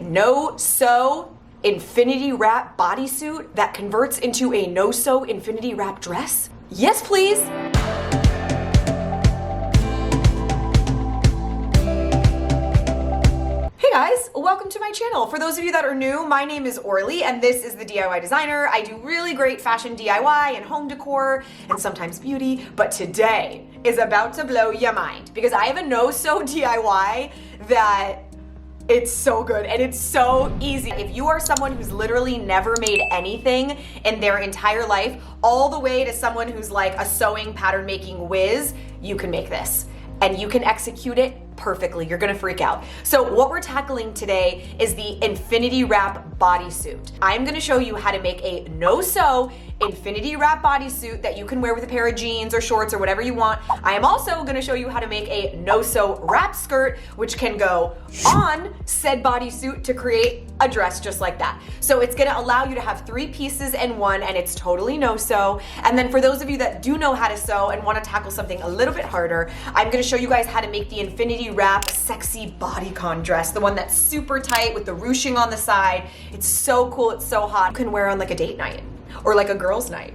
no-sew infinity wrap bodysuit that converts into a no-sew infinity wrap dress? Yes, please. Hey guys, welcome to my channel. For those of you that are new, my name is Orly and this is the DIY Designer. I do really great fashion DIY and home decor and sometimes beauty, but today is about to blow your mind because I have a no-sew DIY that it's so good and it's so easy. If you are someone who's literally never made anything in their entire life, all the way to someone who's like a sewing pattern making whiz, you can make this and you can execute it perfectly. You're gonna freak out. So what we're tackling today is the infinity wrap bodysuit. I'm gonna show you how to make a no-sew infinity wrap bodysuit that you can wear with a pair of jeans or shorts or whatever you want. I am also gonna show you how to make a no-sew wrap skirt, which can go on said bodysuit to create a dress just like that. So it's gonna allow you to have 3 pieces in one and it's totally no-sew. And then for those of you that do know how to sew and wanna tackle something a little bit harder, I'm gonna show you guys how to make the infinity wrap sexy bodycon dress, the one that's super tight with the ruching on the side. It's so cool, it's so hot. You can wear on like a date night or like a girl's night,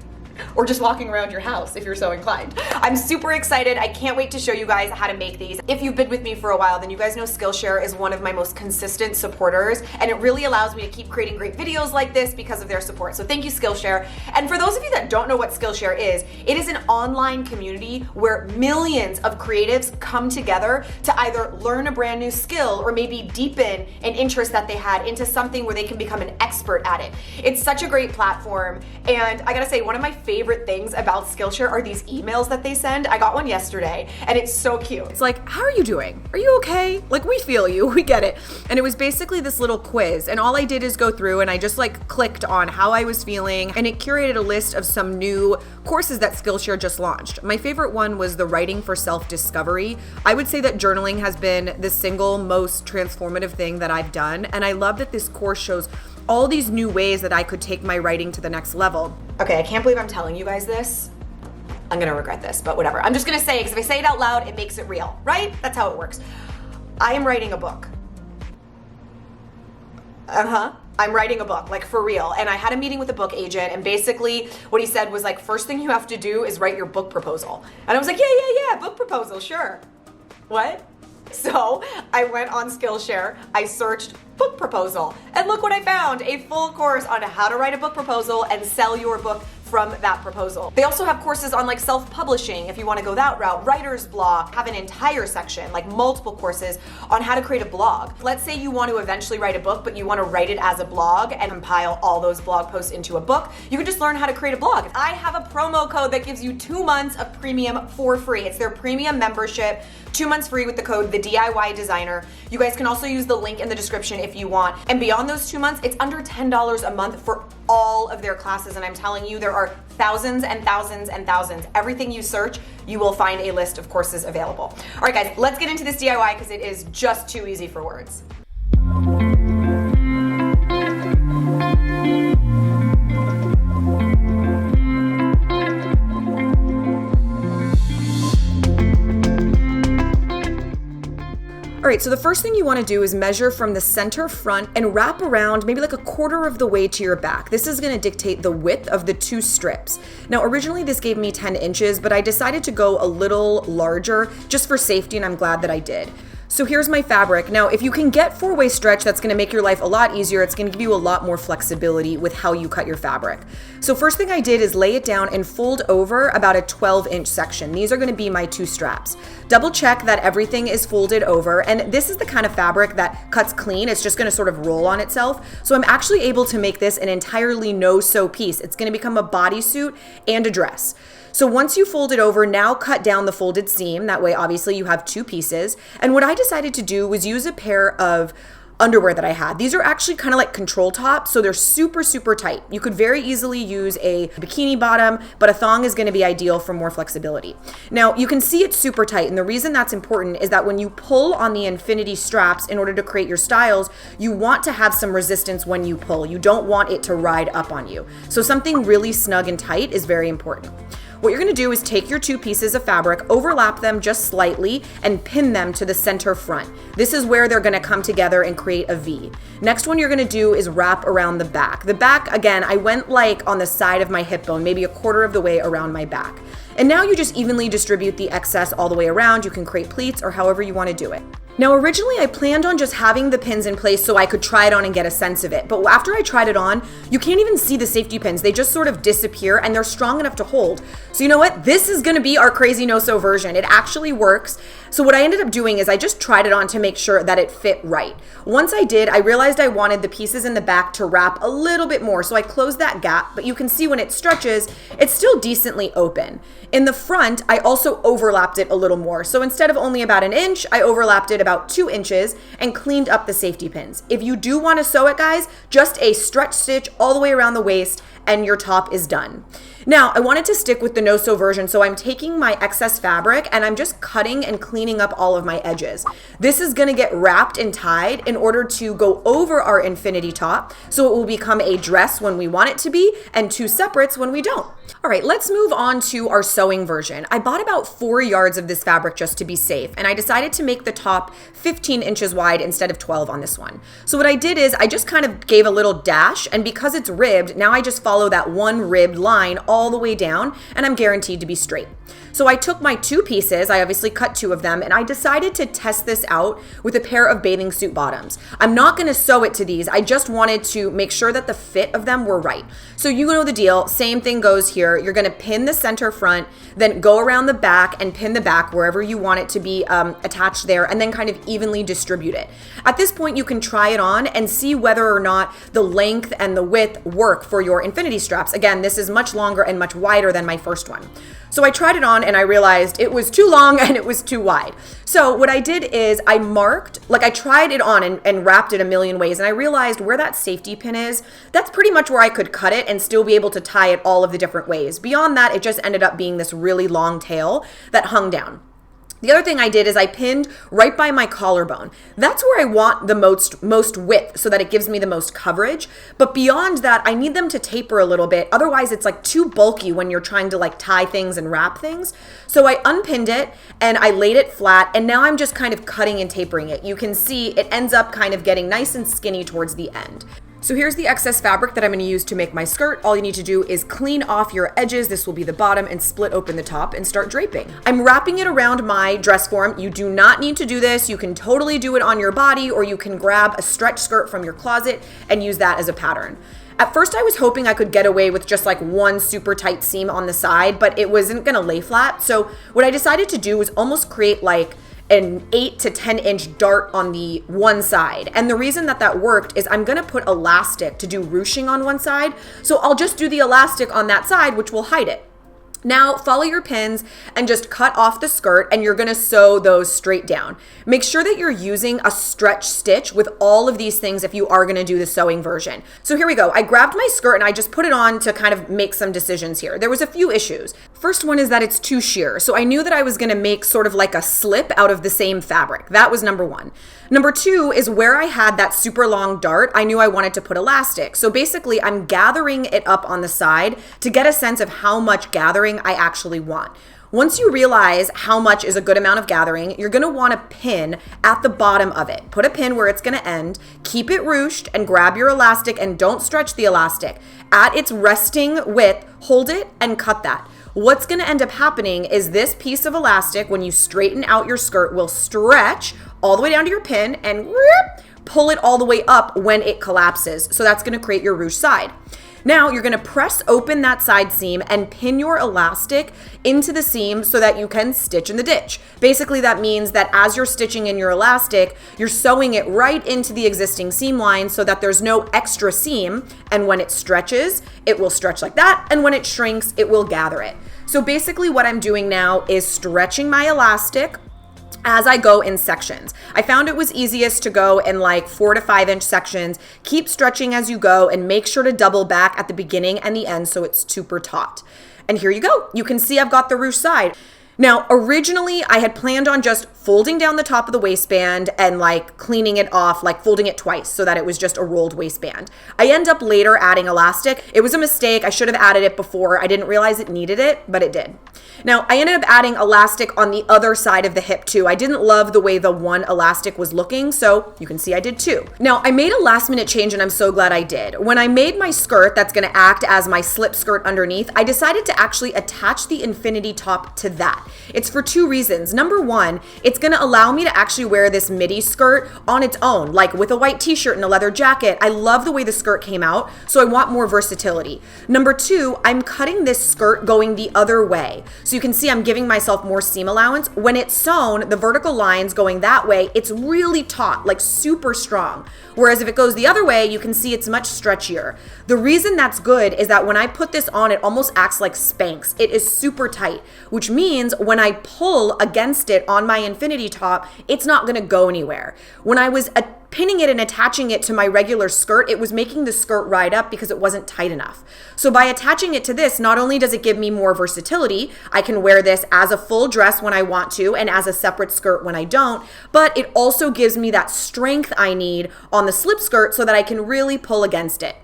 or just walking around your house if you're so inclined. I'm super excited. I can't wait to show you guys how to make these. If you've been with me for a while, then you guys know Skillshare is one of my most consistent supporters, and it really allows me to keep creating great videos like this because of their support. So thank you, Skillshare. And for those of you that don't know what Skillshare is, it is an online community where millions of creatives come together to either learn a brand new skill or maybe deepen an interest that they had into something where they can become an expert at it. It's such a great platform, and I gotta say, one of my favorite things about Skillshare are these emails that they send. I got one yesterday and it's so cute. It's like, how are you doing? Are you okay? Like, we feel you, we get it. And it was basically this little quiz, and all I did is go through and I just like clicked on how I was feeling, and it curated a list of some new courses that Skillshare just launched. My favorite one was the Writing for Self-Discovery. I would say that journaling has been the single most transformative thing that I've done, and I love that this course shows all these new ways that I could take my writing to the next level. Okay, I can't believe I'm telling you guys this. I'm gonna regret this, but whatever. I'm just gonna say it because if I say it out loud, it makes it real, right? That's how it works. I am writing a book. I'm writing a book, like for real. And I had a meeting with a book agent, and basically what he said was like, first thing you have to do is write your book proposal. And I was like, yeah, book proposal, sure. What? So I went on Skillshare, I searched book proposal, and look what I found, a full course on how to write a book proposal and sell your book from that proposal. They also have courses on like self-publishing if you want to go that route. Writer's block, have an entire section, like multiple courses on how to create a blog. Let's say you want to eventually write a book, but you want to write it as a blog and compile all those blog posts into a book. You can just learn how to create a blog. I have a promo code that gives you 2 months of premium for free. It's their premium membership, 2 months free with the code The DIY Designer. You guys can also use the link in the description if you want. And beyond those 2 months, it's under $10 a month for all of their classes. And I'm telling you, there are thousands and thousands and thousands. Everything you search, you will find a list of courses available. All right, guys, let's get into this DIY because it is just too easy for words. All right, so the first thing you want to do is measure from the center front and wrap around maybe like a quarter of the way to your back. This is going to dictate the width of the 2 strips. Now, originally this gave me 10 inches, but I decided to go a little larger just for safety, and I'm glad that I did. So here's my fabric. Now, if you can get 4-way stretch, that's gonna make your life a lot easier. It's gonna give you a lot more flexibility with how you cut your fabric. So first thing I did is lay it down and fold over about a 12-inch section. These are gonna be my 2 straps. Double check that everything is folded over, and this is the kind of fabric that cuts clean. It's just gonna sort of roll on itself. So I'm actually able to make this an entirely no-sew piece. It's gonna become a bodysuit and a dress. So once you fold it over, now cut down the folded seam. That way, obviously, you have 2 pieces. And what I decided to do was use a pair of underwear that I had. These are actually kind of like control tops, so they're super, super tight. You could very easily use a bikini bottom, but a thong is gonna be ideal for more flexibility. Now, you can see it's super tight, and the reason that's important is that when you pull on the infinity straps in order to create your styles, you want to have some resistance when you pull. You don't want it to ride up on you. So something really snug and tight is very important. what you're gonna do is take your two pieces of fabric, overlap them just slightly, and pin them to the center front. This is where they're gonna come together and create a V. Next one you're gonna do is wrap around the back. The back, again, I went like on the side of my hip bone, maybe a quarter of the way around my back. And now you just evenly distribute the excess all the way around. You can create pleats or however you want to do it. Now, originally I planned on just having the pins in place so I could try it on and get a sense of it. But after I tried it on, you can't even see the safety pins. They just sort of disappear and they're strong enough to hold. So you know what? This is gonna be our crazy no-sew version. It actually works. So what I ended up doing is I just tried it on to make sure that it fit right. Once I did, I realized I wanted the pieces in the back to wrap a little bit more. So I closed that gap, but you can see when it stretches, it's still decently open. In the front, I also overlapped it a little more. So instead of only about an inch, I overlapped it about 2 inches and cleaned up the safety pins. If you do want to sew it, guys, just a stretch stitch all the way around the waist and your top is done. Now, I wanted to stick with the no-sew version, so I'm taking my excess fabric and I'm just cutting and cleaning up all of my edges. This is gonna get wrapped and tied in order to go over our infinity top, so it will become a dress when we want it to be and 2 separates when we don't. All right, let's move on to our sewing version. I bought about 4 yards of this fabric just to be safe, and I decided to make the top 15 inches wide instead of 12 on this one. So what I did is I just kind of gave a little dash, and because it's ribbed, now I just follow that one ribbed line all the way down, and I'm guaranteed to be straight. So I took my 2 pieces, I obviously cut 2 of them, and I decided to test this out with a pair of bathing suit bottoms. I'm not gonna sew it to these, I just wanted to make sure that the fit of them were right. So you know the deal, same thing goes here. You're gonna pin the center front, then go around the back and pin the back wherever you want it to be attached there, and then kind of evenly distribute it. At this point, you can try it on and see whether or not the length and the width work for your infinity straps. Again, this is much longer and much wider than my first one. So I tried it on and I realized it was too long and it was too wide. So what I did is I marked, like I tried it on and wrapped it a million ways, and I realized where that safety pin is, that's pretty much where I could cut it and still be able to tie it all of the different ways. Beyond that, it just ended up being this really long tail that hung down. The other thing I did is I pinned right by my collarbone. That's where I want the most width so that it gives me the most coverage. But beyond that, I need them to taper a little bit. Otherwise, it's like too bulky when you're trying to like tie things and wrap things. So I unpinned it and I laid it flat, and now I'm just kind of cutting and tapering it. You can see it ends up kind of getting nice and skinny towards the end. So here's the excess fabric that I'm gonna use to make my skirt. All you need to do is clean off your edges. This will be the bottom, and split open the top and start draping. I'm wrapping it around my dress form. You do not need to do this. You can totally do it on your body, or you can grab a stretch skirt from your closet and use that as a pattern. At first I was hoping I could get away with just like one super tight seam on the side, but it wasn't gonna lay flat. So what I decided to do was almost create like an 8 to 10 inch dart on the one side. And the reason that that worked is I'm gonna put elastic to do ruching on one side. So I'll just do the elastic on that side, which will hide it. Now follow your pins and just cut off the skirt, and you're gonna sew those straight down. Make sure that you're using a stretch stitch with all of these things if you are gonna do the sewing version. So here we go. I grabbed my skirt and I just put it on to kind of make some decisions here. There was a few issues. First one is that it's too sheer. So I knew that I was gonna make sort of like a slip out of the same fabric. That was number one. Number two is where I had that super long dart, I knew I wanted to put elastic. So basically I'm gathering it up on the side to get a sense of how much gathering I actually want. Once you realize how much is a good amount of gathering, you're gonna wanna pin at the bottom of it. Put a pin where it's gonna end, keep it ruched, and grab your elastic and don't stretch the elastic. At its resting width, hold it and cut that. What's gonna end up happening is this piece of elastic, when you straighten out your skirt, will stretch all the way down to your pin and pull it all the way up when it collapses. So that's gonna create your ruched side. Now you're gonna press open that side seam and pin your elastic into the seam so that you can stitch in the ditch. Basically that means that as you're stitching in your elastic, you're sewing it right into the existing seam line so that there's no extra seam, and when it stretches, it will stretch like that, and when it shrinks, it will gather it. So basically what I'm doing now is stretching my elastic as I go in sections. I found it was easiest to go in like 4 to 5 inch sections. Keep stretching as you go and make sure to double back at the beginning and the end so it's super taut. And here you go. You can see I've got the ruched side. Now, originally I had planned on just folding down the top of the waistband and like cleaning it off, like folding it twice so that it was just a rolled waistband. I end up later adding elastic. It was a mistake. I should have added it before. I didn't realize it needed it, but it did. Now, I ended up adding elastic on the other side of the hip too. I didn't love the way the one elastic was looking, so you can see I did two. Now, I made a last minute change and I'm so glad I did. When I made my skirt that's gonna act as my slip skirt underneath, I decided to actually attach the infinity top to that. It's for two reasons. Number one, it's gonna allow me to actually wear this midi skirt on its own, like with a white t-shirt and a leather jacket. I love the way the skirt came out, so I want more versatility. Number two, I'm cutting this skirt going the other way. So you can see I'm giving myself more seam allowance. When it's sewn, the vertical lines going that way, it's really taut, like super strong. Whereas if it goes the other way, you can see it's much stretchier. The reason that's good is that when I put this on, it almost acts like Spanx. It is super tight, which means when I pull against it on my infinity top, it's not gonna go anywhere. When I was pinning it and attaching it to my regular skirt, it was making the skirt ride up because it wasn't tight enough. So by attaching it to this, not only does it give me more versatility, I can wear this as a full dress when I want to and as a separate skirt when I don't, but it also gives me that strength I need on the slip skirt so that I can really pull against it.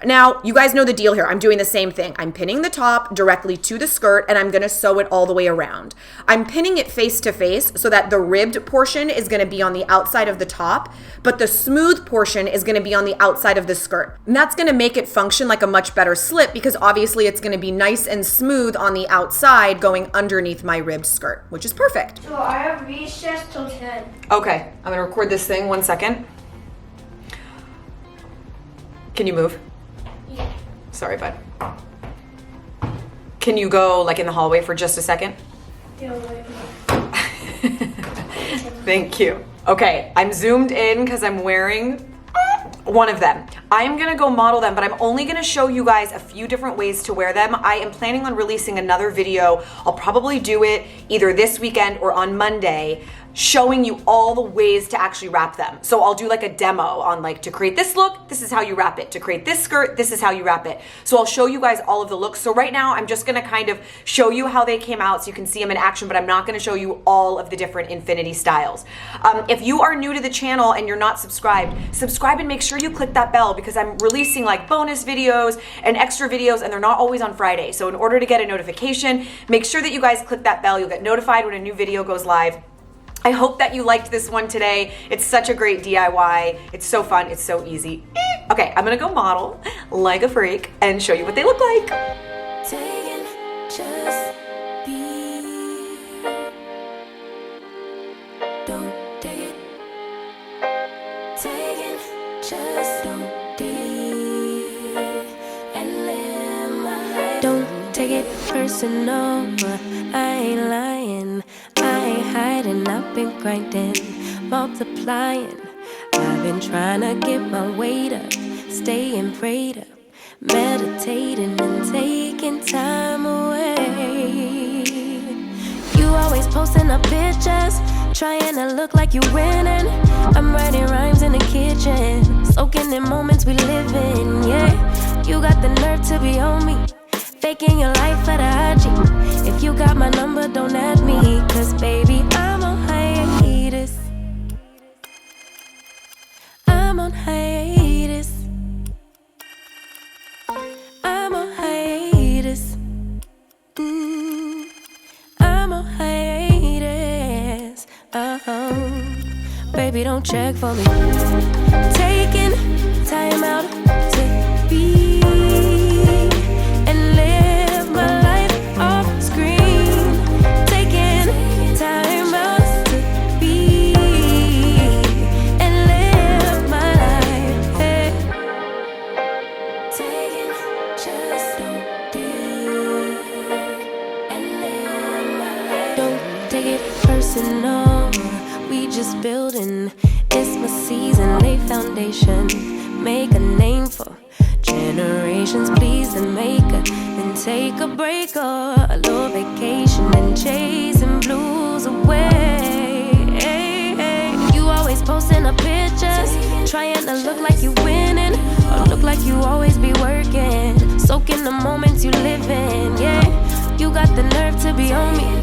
Now, you guys know the deal here. I'm doing the same thing. I'm pinning the top directly to the skirt and I'm gonna sew it all the way around. I'm pinning it face to face so that the ribbed portion is gonna be on the outside of the top, but the smooth portion is gonna be on the outside of the skirt. And that's gonna make it function like a much better slip because obviously it's gonna be nice and smooth on the outside going underneath my ribbed skirt, which is perfect. So I have recess till 10. Okay, I'm gonna record this thing 1 second. Can you move? Yeah. Sorry, bud. Can you go like in the hallway for just a second? Yeah, wait. Thank you. Okay, I'm zoomed in because I'm wearing one of them. I'm gonna go model them, but I'm only gonna show you guys a few different ways to wear them. I am planning on releasing another video. I'll probably do it either this weekend or on Monday, showing you all the ways to actually wrap them. So I'll do like a demo on like to create this look, this is how you wrap it. To create this skirt, this is how you wrap it. So I'll show you guys all of the looks. So right now I'm just gonna kind of show you how they came out so you can see them in action, but I'm not gonna show you all of the different infinity styles. If you are new to the channel and you're not subscribed, subscribe and make sure you click that bell because I'm releasing like bonus videos and extra videos and they're not always on Friday. So in order to get a notification, make sure that you guys click that bell. You'll get notified when a new video goes live. I hope that you liked this one today. It's such a great DIY. It's so fun, it's so easy. Okay, I'm gonna go model like a freak and show you what they look like. Taking just be. Don't take it. Taking just don't be. And live my life. Don't take it personal. I ain't lying. I ain't hiding, I've been grinding, multiplying. I've been trying to get my weight up, staying prayed up, meditating and taking time away. You always posting up pictures, trying to look like you winning. I'm writing rhymes in the kitchen, soaking in moments we live in, yeah. You got the nerve to be on me, faking your life for the IG. If you got my number, don't add me, cause baby, I'm on hiatus. I'm on hiatus. I'm on hiatus. I'm on hiatus. Baby, don't check for me. Taking time out to be. We just building, it's my season, lay foundation, make a name for generations, please and make a, then take a break or a little vacation and chasing blues away. You always posting up pictures, trying to look like you winning, or look like you always be working, soaking the moments you live in, yeah. You got the nerve to be on me,